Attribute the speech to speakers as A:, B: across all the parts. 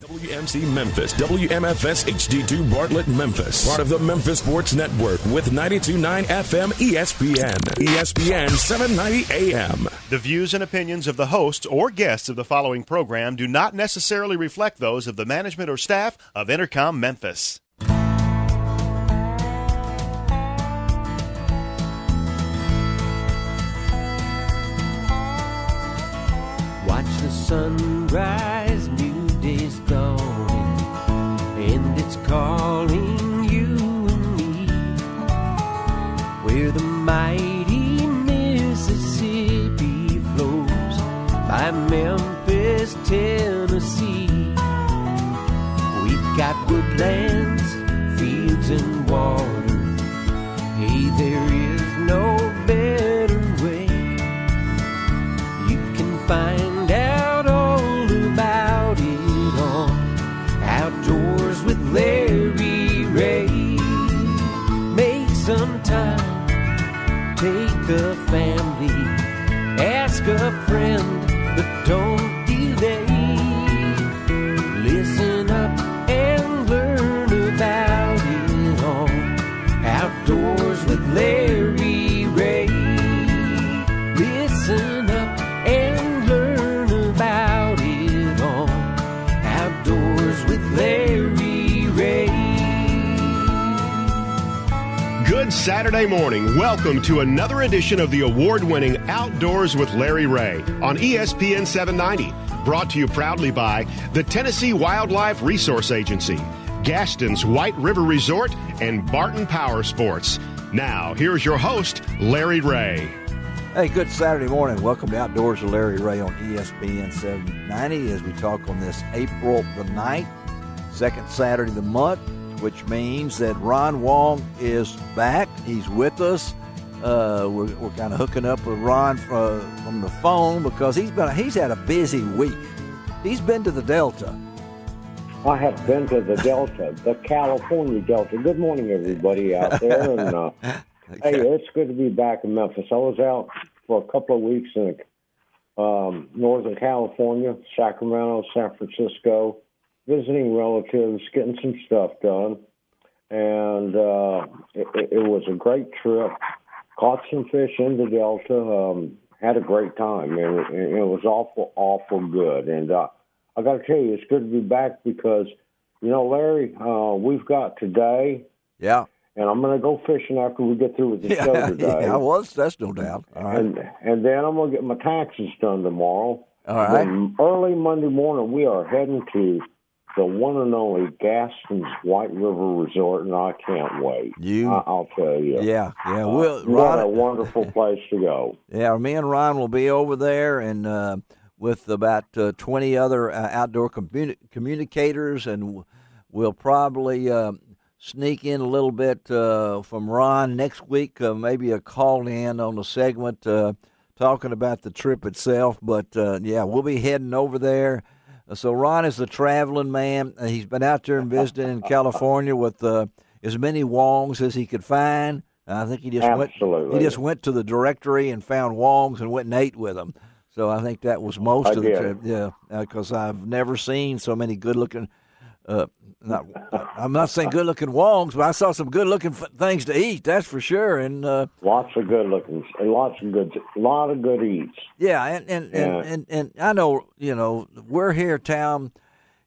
A: WMC Memphis, WMFS HD2 Bartlett Memphis, part of the Memphis Sports Network with 92.9 FM ESPN, ESPN 790 AM.
B: The views and opinions of the hosts or guests of the following program do not necessarily reflect those of the management or staff of Intercom Memphis.
C: Watch the sunrise, new day's dawning, and it's calling you and me. Where the mighty Mississippi flows by Memphis, Tennessee. We've got woodlands, fields, and water. Hey, there is no better way. You can find out all about it on Outdoors with Larry Ray. Make some time, take a family, ask a friend, but don't delay. Listen up and learn about it on Outdoors with Larry Ray. Listen up and learn about it on Outdoors with Larry Ray.
B: Good Saturday morning. Welcome to another edition of the award-winning Outdoors with Larry Ray on ESPN 790. Brought to you proudly by the Tennessee Wildlife Resource Agency, Gaston's White River Resort, and Barton Power Sports. Now, here's your host, Larry Ray.
D: Hey, good Saturday morning. Welcome to Outdoors with Larry Ray on ESPN 790 as we talk on this April the 9th, second Saturday of the month, which means that Ron Wong is back. He's with us. We're kind of hooking up with Ron from the phone because he's had a busy week. He's been to the Delta.
E: I have been to the Delta, the California Delta. Good morning, everybody out there. And hey, it's good to be back in Memphis. I was out for a couple of weeks in Northern California, Sacramento, San Francisco, visiting relatives, getting some stuff done. And it was a great trip. Caught some fish in the Delta. Had a great time. It was awful good. And I got to tell you, it's good to be back because, you know, Larry, we've got today.
D: Yeah.
E: And I'm going to go fishing after we get through with the show today.
D: Yeah, that's no doubt. All right.
E: And then I'm going to get my taxes done tomorrow.
D: All right.
E: Then early Monday morning, we are heading to the one and only Gaston's White River Resort, and I can't wait. I'll tell you.
D: Yeah.
E: What a wonderful place to go.
D: Yeah, me and Ron will be over there, and with about 20 other outdoor communicators, and we'll probably sneak in a little bit from Ron next week, maybe a call-in on a segment talking about the trip itself. But, yeah, we'll be heading over there. So Ron is the traveling man. He's been out there and visiting in California with as many Wongs as he could find. I think he just went to the directory and found Wongs and went and ate with them. So I think that was most of the trip. Yeah, because I've never seen so many good-looking. I'm not saying good-looking Wongs, but I saw some good-looking things to eat. That's for sure. And
E: lots of good-looking, a lot of good eats.
D: Yeah, and I know, you know, we're here, town.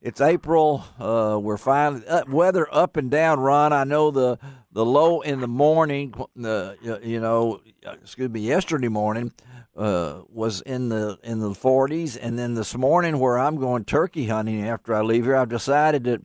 D: It's April. We're finally weather up and down. Ron, I know the low in the morning. Yesterday morning. Was in the 40s, and then this morning where I'm going turkey hunting after I leave here, I've decided that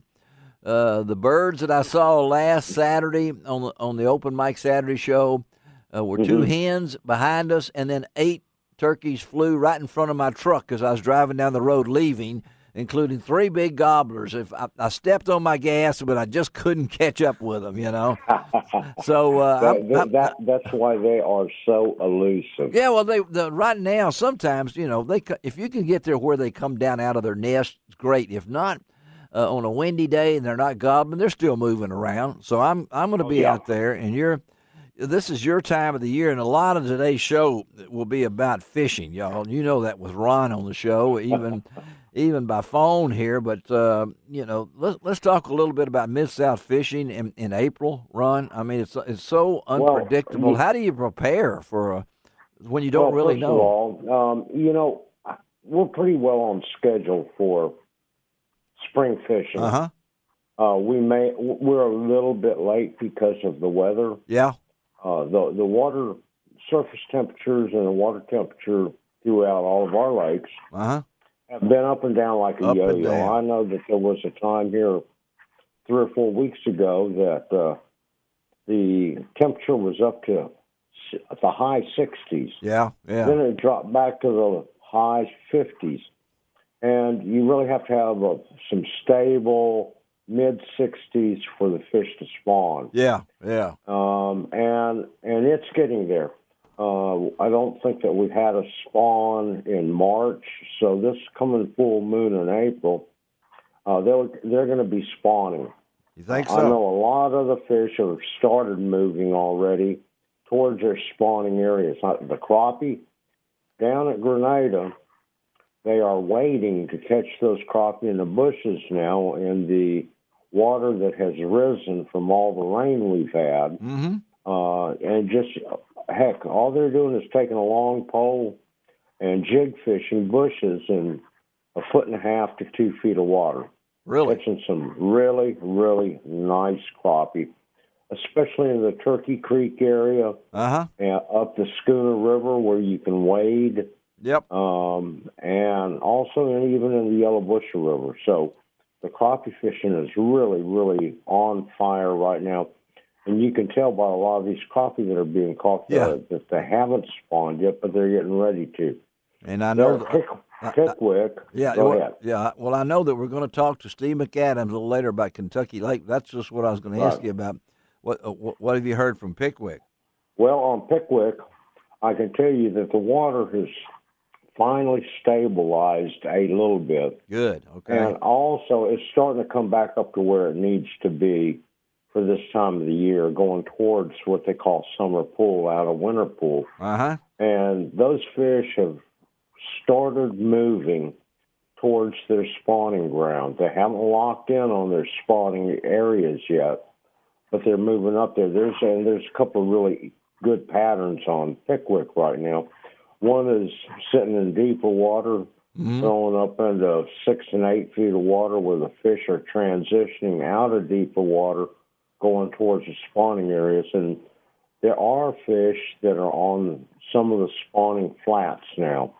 D: the birds that I saw last Saturday on the Open Mic Saturday show were two hens behind us, and then 8 turkeys flew right in front of my truck as I was driving down the road leaving, including 3 big gobblers. If I stepped on my gas, but I just couldn't catch up with them, you know. So
E: that's why they are so elusive.
D: Yeah, well, right now sometimes, you know, if you can get there where they come down out of their nest, it's great. If not, on a windy day and they're not gobbling, they're still moving around. So I'm going to be out there, and this is your time of the year, and a lot of today's show will be about fishing, y'all. You know that with Ron on the show, even by phone here. But let's talk a little bit about Mid-South fishing in April. Ron, I mean, it's so unpredictable. How do you prepare for when you don't really know?
E: First of all, we're pretty well on schedule for spring fishing. We're a little bit late because of the weather.
D: Yeah.
E: The water surface temperatures and the water temperature throughout all of our lakes have been up and down like a yo-yo. I know that there was a time here 3 or 4 weeks ago that the temperature was up to the high 60s.
D: Yeah.
E: Then it dropped back to the high 50s. And you really have to have some stable mid-60s for the fish to spawn.
D: Yeah.
E: And it's getting there. I don't think that we've had a spawn in March, so this coming full moon in April, they're going to be spawning.
D: You think so?
E: I know a lot of the fish have started moving already towards their spawning areas. The crappie down at Grenada, they are waiting to catch those crappie in the bushes now in the water that has risen from all the rain we've had. And just, heck, all they're doing is taking a long pole and jig fishing bushes in 1.5 to 2 feet of water.
D: Really?
E: Catching some really, really nice crappie, especially in the Turkey Creek area and up the Schooner River where you can wade.
D: Yep.
E: And also even in the Yellow Busher River. So the crappie fishing is really, really on fire right now. And you can tell by a lot of these crappie that are being caught that they haven't spawned yet, but they're getting ready to.
D: And I know
E: Pickwick.
D: Go ahead. Yeah. Well, I know that we're going to talk to Steve McAdams a little later about Kentucky Lake. That's just what I was going to ask you about. What have you heard from Pickwick?
E: Well, on Pickwick, I can tell you that the water has finally stabilized a little bit.
D: Good. Okay.
E: And also, it's starting to come back up to where it needs to be for this time of the year, going towards what they call summer pool out of winter pool. And those fish have started moving towards their spawning ground. They haven't locked in on their spawning areas yet, but they're moving up there. There's a couple of really good patterns on Pickwick right now. One is sitting in deeper water, going up into 6 and 8 feet of water where the fish are transitioning out of deeper water, going towards the spawning areas. And there are fish that are on some of the spawning flats now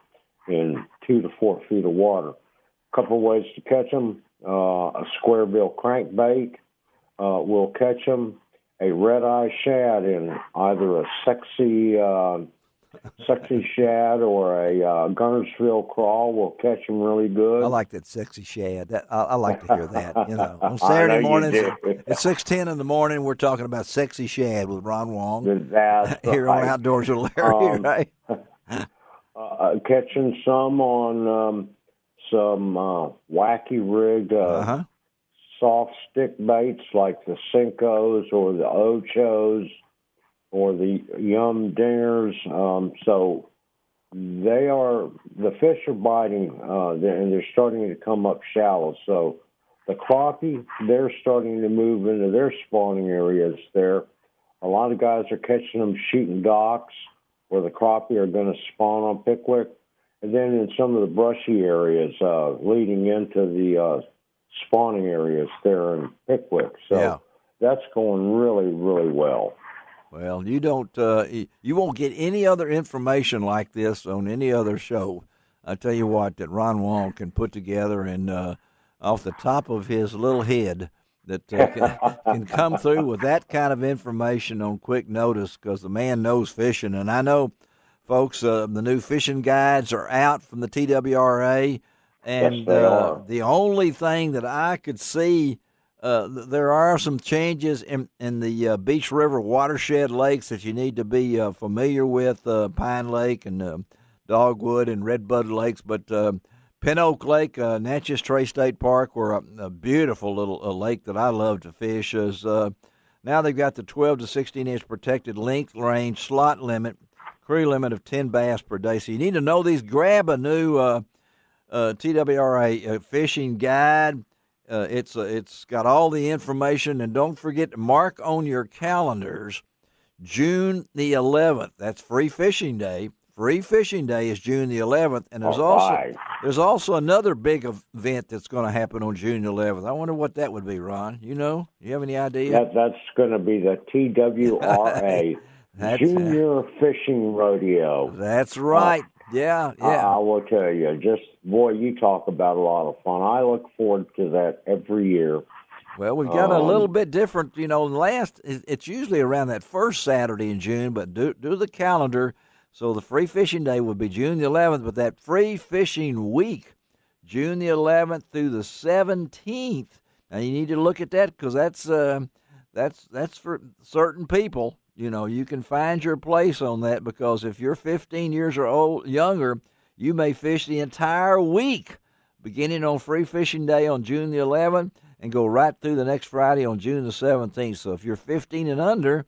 E: in 2 to 4 feet of water. A couple of ways to catch them. A square bill crankbait will catch them. A red-eye shad in either a sexy shad or a Gunnersville crawl will catch them really good.
D: I like that sexy shad. I like to hear that. On Saturday mornings at 6:10 in the morning, we're talking about sexy shad with Ron Wong here on Outdoors with Larry. Right?
E: Catching some on some wacky rigged soft stick baits like the Cincos or the Ochos or the Yum Dingers. So the fish are biting, and they're starting to come up shallow. So the crappie, they're starting to move into their spawning areas there. A lot of guys are catching them shooting docks where the crappie are going to spawn on Pickwick. And then in some of the brushy areas leading into the spawning areas there in Pickwick. So that's going really, really well.
D: Well, you won't get any other information like this on any other show. I tell you what, that Ron Wong can put together and off the top of his little head that can come through with that kind of information on quick notice, because the man knows fishing. And I know, folks, the new fishing guides are out from the TWRA, and the only thing that I could see, there are some changes in the Beach River watershed lakes that you need to be familiar with, Pine Lake and Dogwood and Redbud Lakes, but Pin Oak Lake, Natchez Trace State Park, were a beautiful little lake that I love to fish. Is now they've got the 12 to 16 inch protected length range slot limit, crew limit of 10 bass per day. So you need to know these. Grab a new TWRA fishing guide. It's got all the information, and don't forget to mark on your calendars June the 11th. That's Free Fishing Day. Free Fishing Day is June the 11th, and there's also another big event that's going to happen on June the 11th. I wonder what that would be, Ron. You know? You have any idea?
E: That's going to be the TWRA Junior Fishing Rodeo.
D: That's right. Yeah.
E: I will tell you, you talk about a lot of fun. I look forward to that every year.
D: Well, we've got a little bit different, it's usually around that first Saturday in June, but do the calendar. So the Free Fishing Day would be June the 11th, but that Free Fishing Week, June the 11th through the 17th. Now you need to look at that because that's for certain people. You can find your place on that because if you're 15 years or younger, you may fish the entire week, beginning on Free Fishing Day on June the 11th and go right through the next Friday on June the 17th. So if you're 15 and under,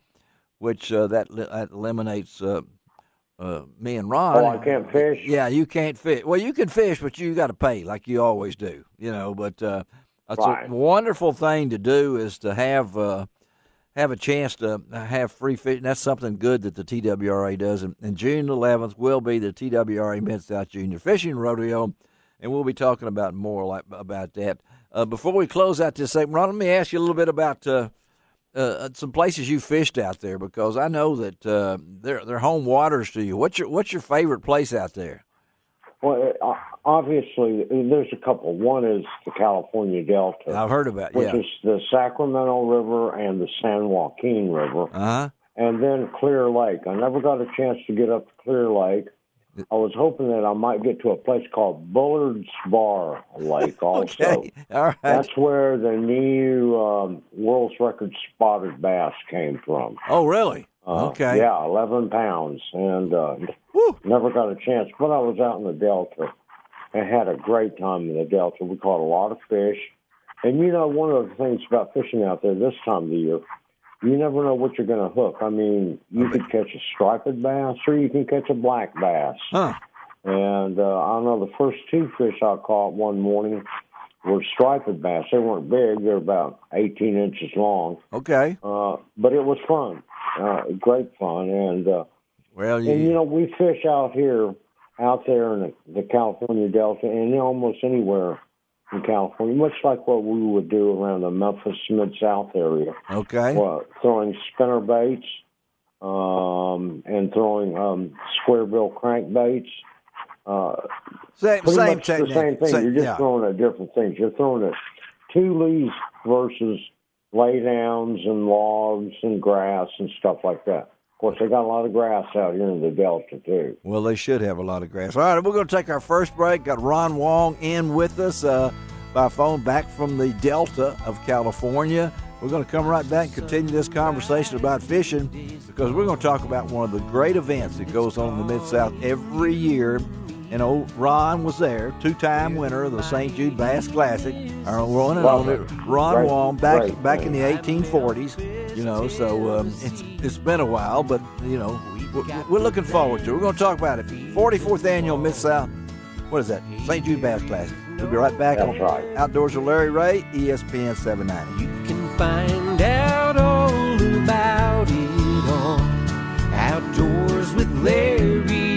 D: which that eliminates me and Ron.
E: Oh, I can't fish?
D: Yeah, you can't fish. Well, you can fish, but you got to pay like you always do, But it's a wonderful thing to do is to have a chance to have free fishing. That's something good that the TWRA does. And June 11th will be the TWRA Mid-South Junior Fishing Rodeo, and we'll be talking about more about that. Before we close out this segment, Ron, let me ask you a little bit about some places you fished out there, because I know that they're home waters to you. What's your favorite place out there?
E: Well, obviously, there's a couple. One is the California Delta.
D: I've heard about
E: which is the Sacramento River and the San Joaquin River.
D: Uh-huh.
E: And then Clear Lake. I never got a chance to get up to Clear Lake. I was hoping that I might get to a place called Bullard's Bar Lake also.
D: Okay. All right.
E: That's where the new world's record spotted bass came from.
D: Oh, really? Okay.
E: Yeah, 11 pounds. And never got a chance. But I was out in the Delta and had a great time in the Delta. We caught a lot of fish. And, one of the things about fishing out there this time of the year, you never know what you're going to hook. I mean, you could catch a striped bass or you can catch a black bass.
D: Huh.
E: And I know the first two fish I caught one morning were striped bass. They weren't big. They're about 18 inches long.
D: Okay.
E: But it was fun. Great fun. And, we fish out there in the California Delta and almost anywhere in California, much like what we would do around the Memphis Mid-South area.
D: Okay.
E: Throwing spinner baits and throwing square bill crankbaits.
D: Same
E: much
D: technique.
E: the same thing. You're just throwing at different things. You're throwing at tules versus laydowns and logs and grass and stuff like that. Of course, they got a lot of grass out here in the Delta, too.
D: Well, they should have a lot of grass. All right, we're going to take our first break. Got Ron Wong in with us by phone back from the Delta of California. We're going to come right back and continue this conversation about fishing, because we're going to talk about one of the great events that goes on in the Mid-South every year. And old Ron was there, two-time winner of the St. Jude Bass Classic. Ron Wong back in the 1840s. So it's been a while, but we're looking forward to it. We're going to talk about it. 44th annual Mid-South. What is that? St. Jude Bass Classic. We'll be right back on Outdoors with Larry Ray, ESPN 790.
C: You can find out all about it on Outdoors with Larry